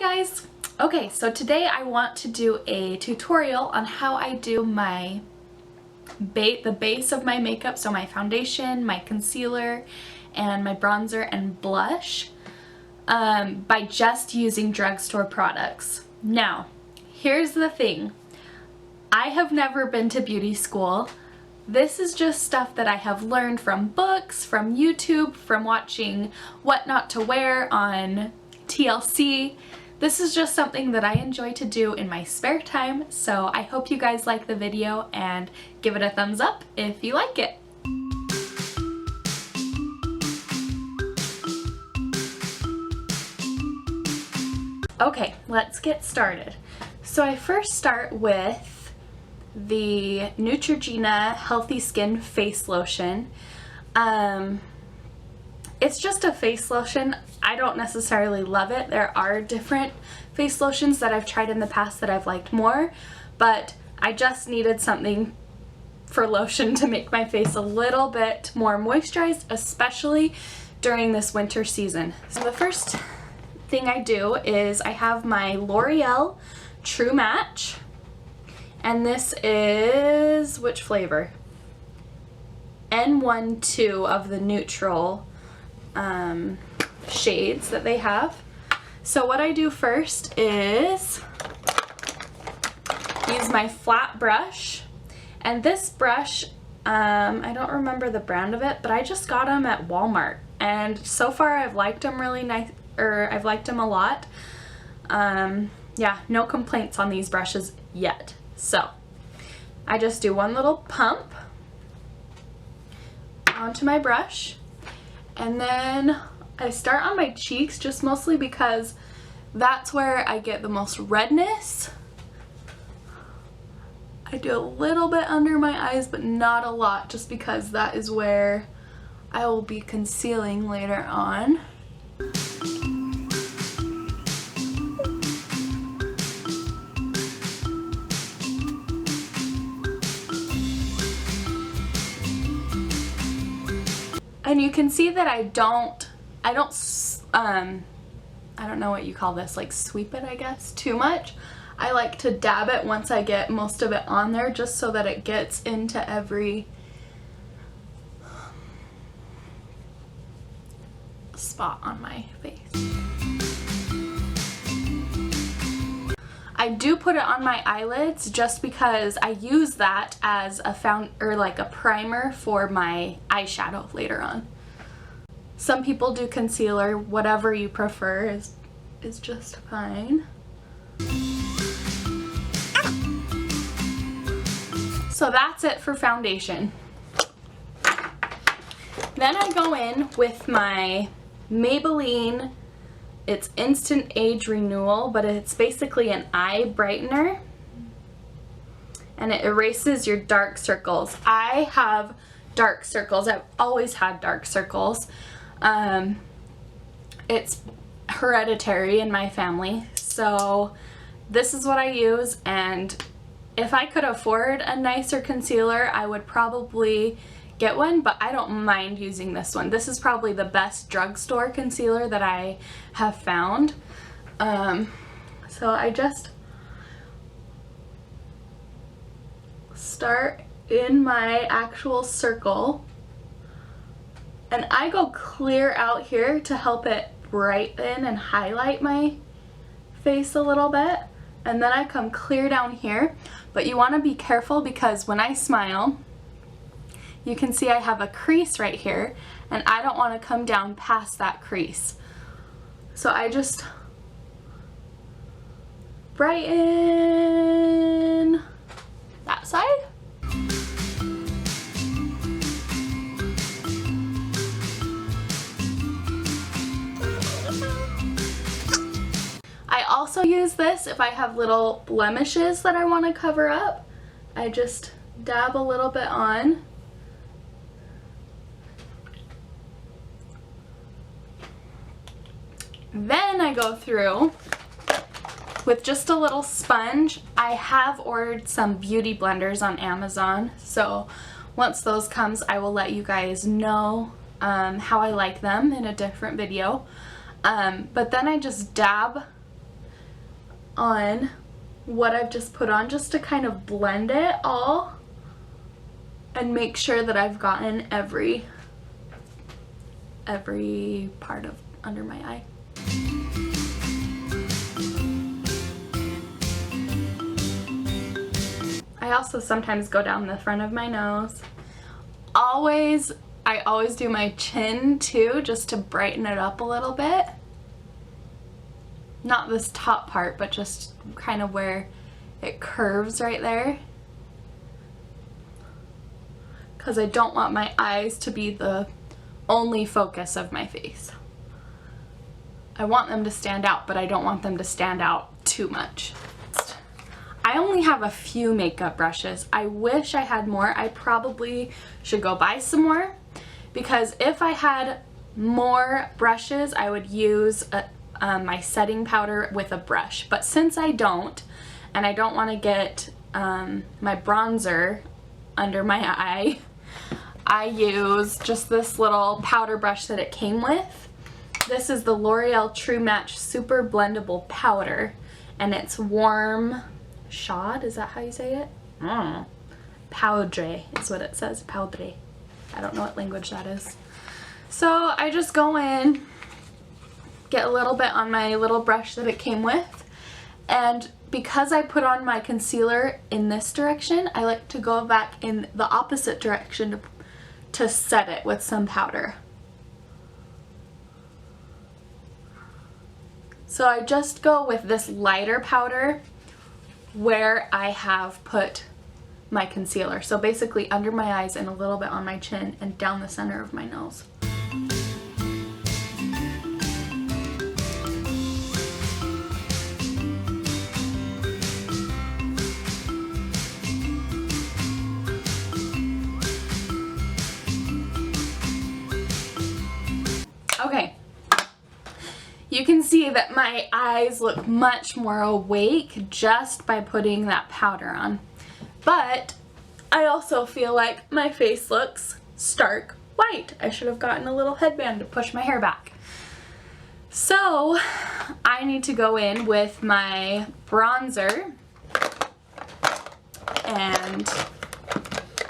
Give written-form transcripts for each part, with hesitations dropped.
guys! Okay, so today I want to do a tutorial on how I do my the base of my makeup, so my foundation, my concealer, and my bronzer and blush by just using drugstore products. Now, here's the thing. I have never been to beauty school. This is just stuff that I have learned from books, from YouTube, from watching What Not to Wear on TLC. This is just something that I enjoy to do in my spare time, so I hope you guys like the video and give it a thumbs up if you like it. Okay, let's get started. So I first start with the Neutrogena Healthy Skin Face Lotion. It's just a face lotion. I don't necessarily love it. There are different face lotions that I've tried in the past that I've liked more, but I just needed something for lotion to make my face a little bit more moisturized, especially during this winter season. So the first thing I do is I have my L'Oreal True Match, and this is, which flavor? N12 of the neutral shades that they have. So what I do first is use my flat brush, and this brush, I don't remember the brand of it, but I just got them at Walmart, and so far I've liked them really nice, or I've liked them a lot. Yeah, no complaints on these brushes yet. So I just do one little pump onto my brush, and then I start on my cheeks, just mostly because that's where I get the most redness. I do a little bit under my eyes, but not a lot, just because that is where I will be concealing later on. And you can see that I don't know what you call this, like sweep it, I guess, too much. I like to dab it once I get most of it on there, just so that it gets into every spot on my face. I do put it on my eyelids just because I use that as a like a primer for my eyeshadow later on. Some people do concealer. Whatever you prefer is just fine. So that's it for foundation. Then I go in with my Maybelline, it's Instant Age Renewal, but it's basically an eye brightener, and it erases your dark circles. I have dark circles. I've always had dark circles. It's hereditary in my family, so this is what I use, and if I could afford a nicer concealer, I would probably get one, but I don't mind using this one. This is probably the best drugstore concealer that I have found. So I just start in my actual circle, and I go clear out here to help it brighten and highlight my face a little bit, and then I come clear down here. But you want to be careful, because when I smile, you can see I have a crease right here, and I don't want to come down past that crease. So I just brighten that side. I also use this if I have little blemishes that I want to cover up. I just dab a little bit on. Then I go through with just a little sponge. I have ordered some beauty blenders on Amazon, so once those comes, I will let you guys know how I like them in a different video. But then I just dab on what I've just put on just to kind of blend it all and make sure that I've gotten every part of under my eye. I also sometimes go down the front of my nose. I always do my chin too, just to brighten it up a little bit. Not this top part, but just kind of where it curves right there. Because I don't want my eyes to be the only focus of my face. I want them to stand out, but I don't want them to stand out too much. I only have a few makeup brushes. I wish I had more. I probably should go buy some more, because if I had more brushes, I would use my setting powder with a brush. But since I don't, and I don't want to get my bronzer under my eye, I use just this little powder brush that it came with. This is the L'Oreal True Match Super Blendable Powder, and it's warm shod, is that how you say it? Poudre is what it says, poudre. I don't know what language that is. So I just go in, get a little bit on my little brush that it came with, and because I put on my concealer in this direction, I like to go back in the opposite direction to set it with some powder. So I just go with this lighter powder where I have put my concealer. So basically under my eyes and a little bit on my chin and down the center of my nose. Okay. You can see that my eyes look much more awake just by putting that powder on. But I also feel like my face looks stark white. I should have gotten a little headband to push my hair back. So I need to go in with my bronzer and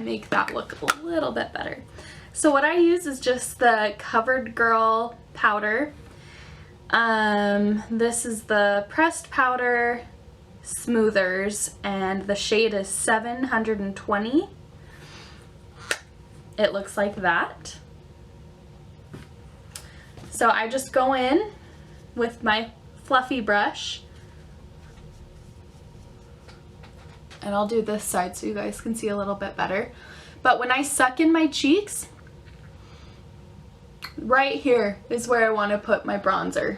make that look a little bit better. So what I use is just the CoverGirl powder. This is the pressed powder smoothers, and the shade is 720. It looks like that. So I just go in with my fluffy brush, and I'll do this side so you guys can see a little bit better. But when I suck in my cheeks, right here is where I want to put my bronzer.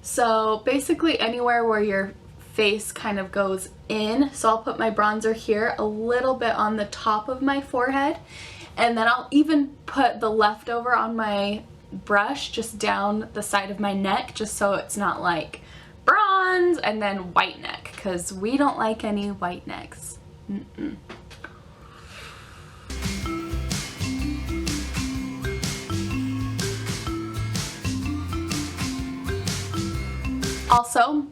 So basically anywhere where your face kind of goes in. So I'll put my bronzer here, a little bit on the top of my forehead, and then I'll even put the leftover on my brush just down the side of my neck, just so it's not like bronze and then white neck, because we don't like any white necks. Also,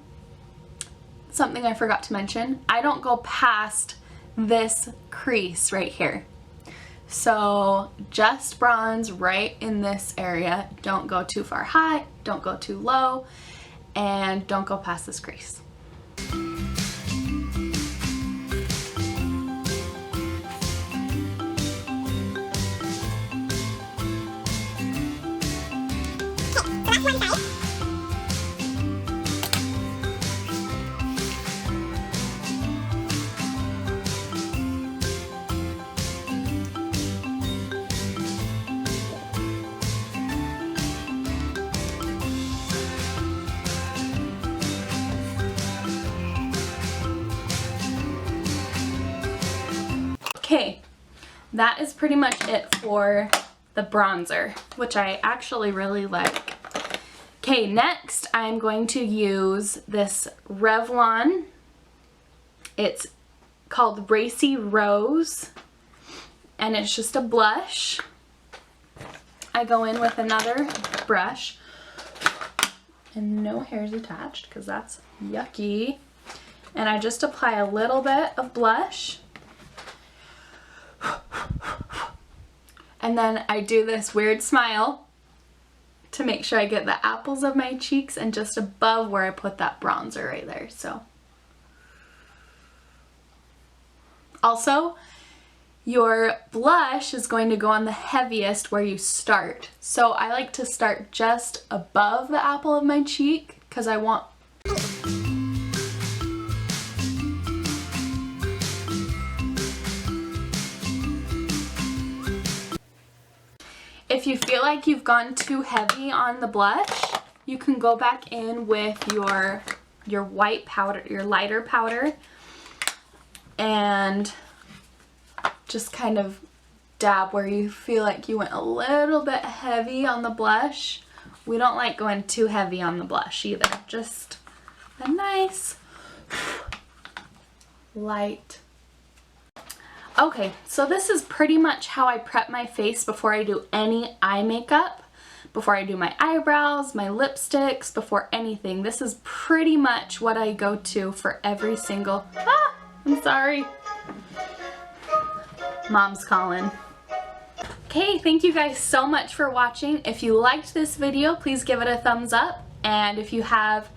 something I forgot to mention, I don't go past this crease right here. So just bronze right in this area. Don't go too far high, don't go too low, and don't go past this crease. Okay, that is pretty much it for the bronzer, which I actually really like. Okay, next I'm going to use this Revlon. It's called Racy Rose, and it's just a blush. I go in with another brush, and no hairs attached because that's yucky. And I just apply a little bit of blush. And then I do this weird smile to make sure I get the apples of my cheeks and just above where I put that bronzer right there. So also, your blush is going to go on the heaviest where you start. So I like to start just above the apple of my cheek because I want... If you feel like you've gone too heavy on the blush, you can go back in with your white powder, your lighter powder, and just kind of dab where you feel like you went a little bit heavy on the blush. We don't like going too heavy on the blush either. Just a nice light. Okay, so this is pretty much how I prep my face before I do any eye makeup, before I do my eyebrows, my lipsticks, before anything. This is pretty much what I go to for every single... Ah! I'm sorry. Mom's calling. Okay, thank you guys so much for watching. If you liked this video, please give it a thumbs up. And if you have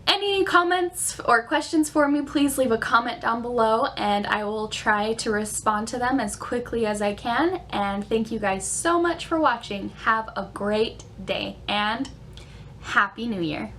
any comments or questions for me, please leave a comment down below and I will try to respond to them as quickly as I can. And thank you guys so much for watching. Have a great day and Happy New Year.